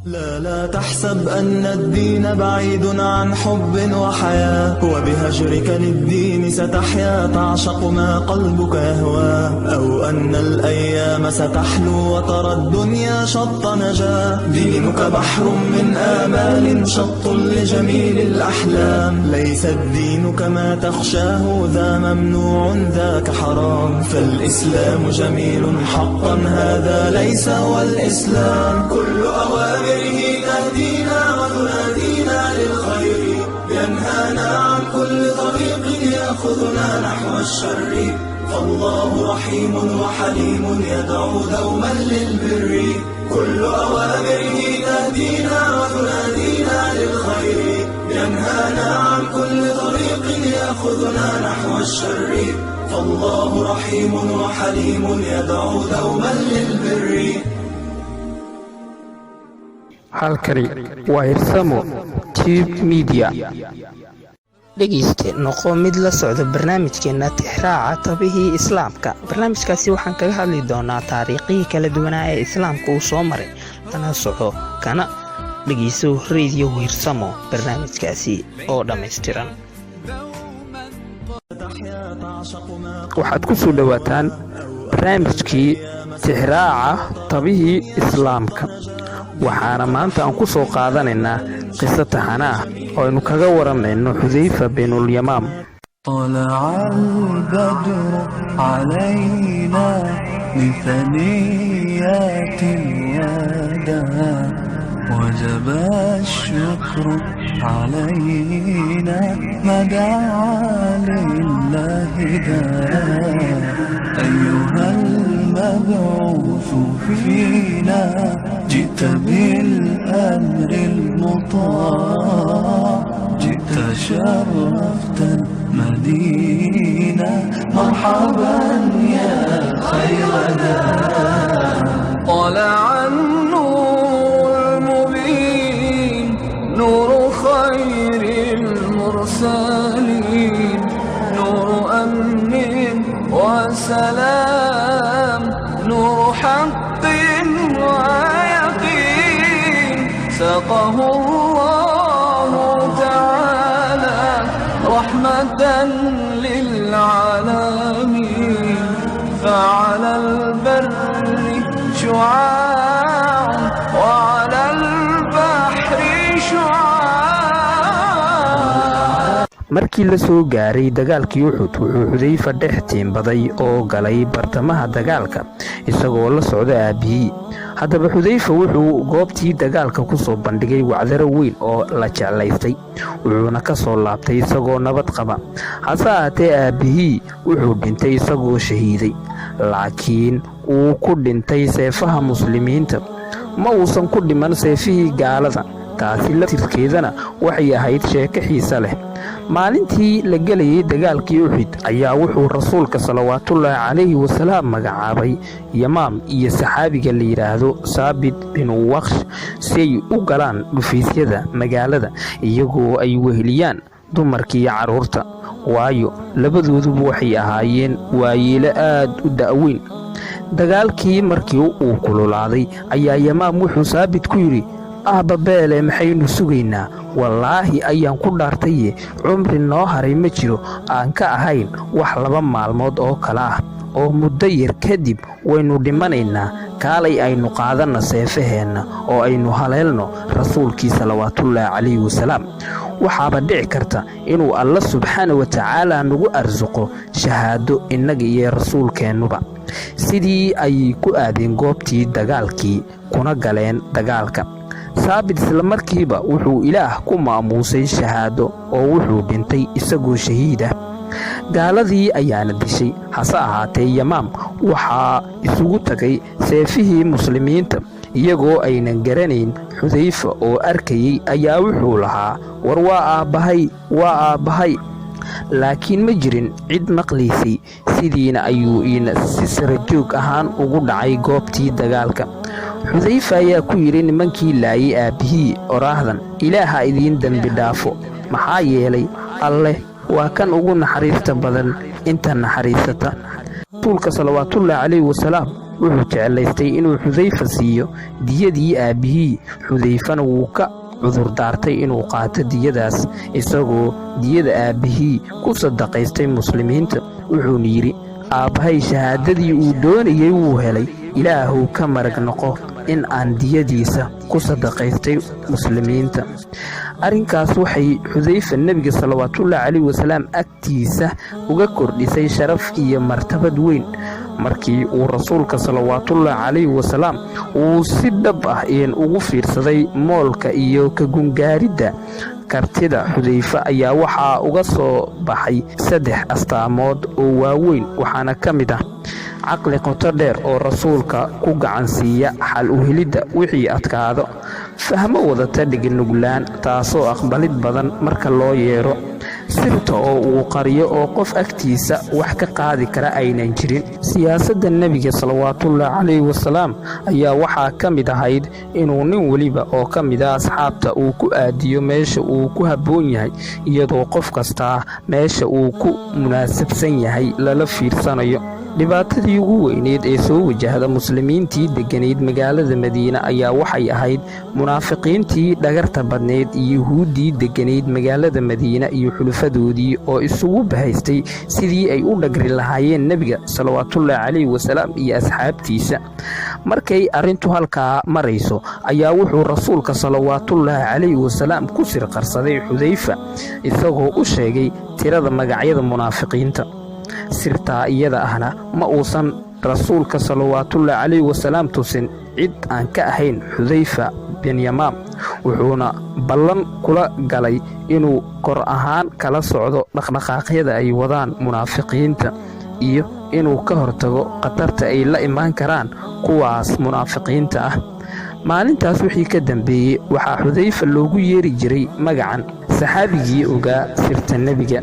لا تحسب أن الدين بعيد عن حب وحياة، وبهجرك للدين ستحيا تعشق ما قلبك يهوى، أو أن الأيام ستحلو وترى الدنيا شط نجاة. دينك بحر من آمال شط لجميل الأحلام، ليس الدين كما تخشاه ذا ممنوع ذاك حرام، فالإسلام جميل حقا هذا ليس هو الإسلام. كل أوامره تهدينا وتنادينا للخير، ينهانا عن كل طريق يأخذنا نحو الشر، فالله رحيم وحليم يدعو دوما للبر. كل أوامره تهدينا وتنادينا للخير، ينهانا عن كل طريق يأخذنا نحو الشر، فالله رحيم وحليم يدعو دوما للبر. halkani waa Hirsamo Tube Media. dhegeyste noqo mid la socda barnaamijkeena tixraaca tabihii islaamka. barnaamijkaasi waxaan kaga hadli doonaa taariikhii kala duwanaa ee islaamka uu soo maray, kana soco kana dhegeyso radio Hirsamo barnaamijkaasi oo dhameystiran. waxaad ku soo dhawaataan barnaamijkii tixraaca tabihii islaamka. waxaana maanta aan ku soo qaadanaynaa qiso taxana ah oo aynu kaga waranayno Xudayfa binul Yamaam. طلع البدر علينا من ثنيات الوداع، وجب الشكر علينا ما دعا لله داع. أيها المبعوث فينا جئت بالأمر المطاع، جئت شرفت المدينة مرحبا يا خير داع. طلع النور المبين نور خير المرسلين، نور أمن وسلام، نور حق ويقين، سقه الله تعالى رحمة للعالمين، فعلى البر شعاع وعلى البحر شعاع. markii la soo gaaray dagaalkii Uhud, wuxuu Xudayfa dhex tiimbaday oo galay bartamaha dagaalka isagoo la socda aabihii. haddaba Xudayfa wuxuu goobtii dagaalka ku soo bandhigay wacdaro weyn oo la jeclaystay, wuxuuna ka soo laabtay isagoo nabad qaba. hase ahaatee aabihii wuxuu dhintay isagoo shahiiday, laakiin uu ku dhintay seefaha muslimiinta, ma uusan ku dhiman seefihii gaalada. taasi laftirkeedana waxay ahayd sheeko xiiso leh. maalintii la gelayay dagaalkii Uhud ayaa wuxuu rasuulka salawaatullaahi calayhi wasalaam magacaabay Yamaam iyo saxaabiga la yiraahdo Saabit bin Waqsh si ay u galaan dhufaysyada magaalada iyagoo ay weheliyaan dumarkii iyo carruurta, waayo labadooduba waxay ahaayeen waayeelo aad u da'weyn. dagaalkii markii uu kululaaday ayaa Yamaam wuxuu Saabit ku yiri, beele maxaynu sugaynaa? wallaahi ayaan ku dhaartaye cumri noo haray ma jiro aan ka ahayn wax 2 maalmood oo kale ah, oo muddo yar kadib waynu dhimanaynaa. kaalay aynu qaadanno seefaheenna oo aynu haleelno rasuulkii salawaatullaahi calayhi wasalaam. waxaaba dhici karta inuu alla subxaanahu wa tacaala nagu arsuqo shahaado innaga iyo rasuulkeennuba. sidii ay ku aadeen goobtii dagaalkii kuna galeen dagaalka. Saabit isla markiiba wuxuu Ilaah ku maamuusay shahaado oo wuxuu dhintay isagoo shahiid ah. gaaladii ayaana dishay. hase ahaatee Yamaam waxaa isugu tagay seefihii muslimiinta iyagoo aynan garanayn. Xudayfa oo arkayay ayaa wuxuu lahaa, war waa aabbahay, laakiin ma jirin cid maqlaysay. sidiina ayuu si sare joog ahaan ugu dhacay goobtii dagaalka. Xudayfa ayaa ku yiri nimankii laayay aabihii oraahdan, Ilaaha idiin dambi dhaafo, maxaa yeelay Alle waa kan ugu naxariista badan inta naxariisata. rasuulka salawaatullaahi calayhi wasalaam wuxuu jeclaystay inuu xudayfa siiyo diyadii aabbihii. xudayfana wuu ka cudurdaartay inuu qaato diyadaas, isagoo diyada aabbihii ku sadaqaystay muslimiinta. wuxuuna yidhi, aabbahay shahaadadii uu doonayey wuu helay, ilaahuw ka marag noqo in aan diyadiisa ku sadaqaystay muslimiinta. arrinkaas waxay xudayfa nebiga salawaatullaahi calayhi wasalaam agtiisa uga kordhisay sharaf iyo martabad weyn. markii uu rasuulka salawaatullaahi calayhi wasalaam uu si dhab ah ugu fiirsaday moolka iyo ka gungaaridda kartida xudayfa, ayaa waxaa uga soo baxay 3 astaamood oo waaweyn. waxaana ka mid ah caqli qoto dheer oo rasuulka ku gacan siiya xal u helidda wixii adkaado, fahmo wadata dhignuglaan taasoo aqbalid badan marka loo yeero, sirta oo uu qariyo oo qof agtiisa wax ka qaadi kara aynan jirin. siyaasadda nebiga salawaatullaahi calayhi wasalaam ayaa waxaa ka mid ahayd inuu nin weliba oo ka mid ah asxaabta uu ku aadiyo meesha uu ku habboon yahay, iyadoo qof kastaa meesha uu ku munaasabsan yahay lala fiirsanayo. dhibaatadii ugu weyneed ee soo wajahda muslimiintii degganayd magaalada madiine ayaa waxay ahayd munaafiqiintii dhagarta badneed iyo yuhuuddii degganayd magaalada madiine iyo xulufadoodii oo isugu bahaystay sidii ay u dhagri lahaayeen nebiga salawaatullaahi calayhi wasalaam iyo asxaabtiisa. markay arrintu halkaa marayso ayaa wuxuu rasuulka salawaatullaahi calayhi wasalaam ku sirqarsaday xudayfa, isagoo u sheegay tirada magacyada munaafiqiinta. sirtaa iyada ahna ma uusan rasuulka salawaatullaahi calayhi wasalaam tusin cid aan ka ahayn xudayfa bin yamaam. wuxuuna ballan kula galay inuu kor ahaan kala socdo dhaqdhaqaaqyada ay wadaan munaafiqiinta iyo inuu ka hortago khatarta ay la imaan karaan kuwaas munaafiqiinta ah. maalintaas wixii ka dambeeyey waxaa xudayfa loogu yeeri jiray magacan saxaabigii ogaa sirta nebiga.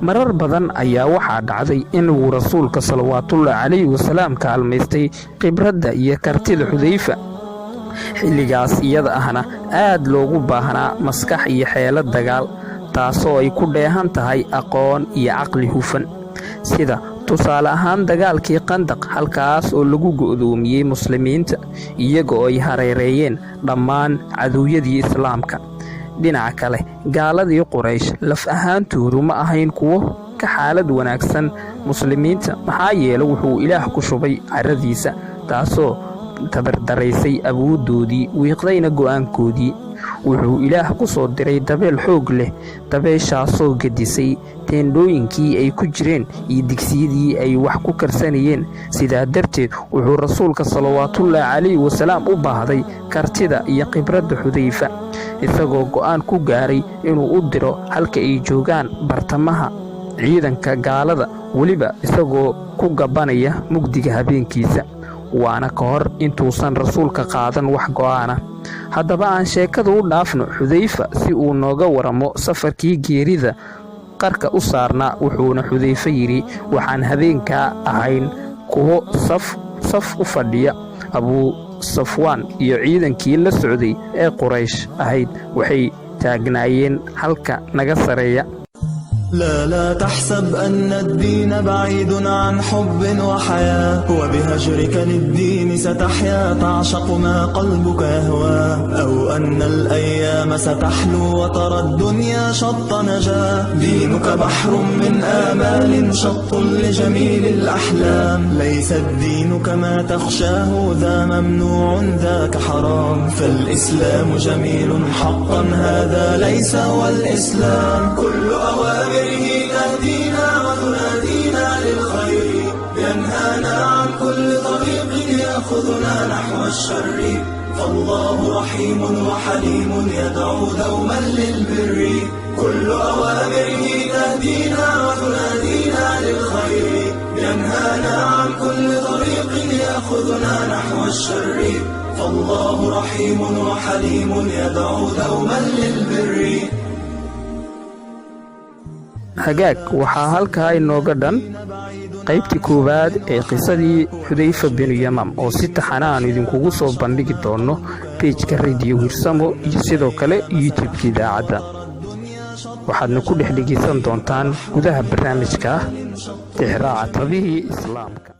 marar badan ayaa waxaa dhacday inuu rasuulka salawaatullaahi calayhi wasalaam kaalmaystay khibradda iyo kartida xudayfa. xilligaas iyada ahna aad loogu baahnaa maskax iyo xeelad dagaal, taasoo ay ku dheehan tahay aqoon iyo caqli hufan. sida tusaale ahaan dagaalkii qandaq, halkaas oo lagu go'doomiyey muslimiinta iyagoo ay hareereeyeen dhammaan cadowyadii islaamka. dhinaca kale, gaaladii quraysh laf ahaantoodu ma ahayn kuwo ka xaalad wanaagsan muslimiinta, maxaa yeelay wuxuu ilaah ku shubay caradiisa, taasoo tabardaraysay awooddoodii, wiiqdayna go'aankoodii. wuxuu ilaah ku soo diray dabeel xoog leh, dabeeshaasoo gedisay teendhooyinkii ay ku jireen iyo digsiyadii ay wax ku karsanayeen. sidaa darteed wuxuu rasuulka salawaatullaahi calayhi wasalaam u baahday kartida iyo khibradda xudayfa, isagoo go'aan ku gaaray inuu u diro halka ay joogaan bartamaha ciidanka gaalada, weliba isagoo ku gabanaya mugdiga habeenkiisa. waana ka hor intuusan rasuulka qaadan wax go'aana. haddaba aan sheekada u dhaafno xudayfa si uu nooga waramo safarkii geerida qarka u saarnaa. wuxuuna xudayfa yidhi, waxaan habeenkaa ahayn kuwo saf u fadhiya. abuu safwaan iyo ciidankii la socday ee quraysh ahayd waxay taagnaayeen halka naga sareeya. لا تحسب أن الدين بعيد عن حب وحياة، وبهجرك للدين ستحيا تعشق ما قلبك يهوى، أو أن الأيام ستحلو وترى الدنيا شط نجاة. دينك بحر من آمال شط لجميل الأحلام، ليس الدين كما تخشاه ذا ممنوع ذاك حرام، فالإسلام جميل حقا هذا ليس هو الإسلام. كل أوامره تهدينا وتنادينا للخير، ينهانا عن كل طريق يأخذنا نحو الشر، فالله رحيم وحليم يدعو دوما للبر. كل أوامره تهدينا وتنادينا للخير، ينهانا عن كل طريق يأخذنا نحو الشر، فالله رحيم وحليم يدعو دوما للبر. hagaag waxaa halkaa inooga dhan qaybtii koowaad ee qisadii xudayfa binu yamaam oo si taxana aan idinkugu soo bandhigi doonno beejka rediyo hirsamo iyo sidoo kale youtubeka idaacadda. waxaadna ku dhex dhegaysan doontaan gudaha barnaamijka tixraaca tabihii islaamka.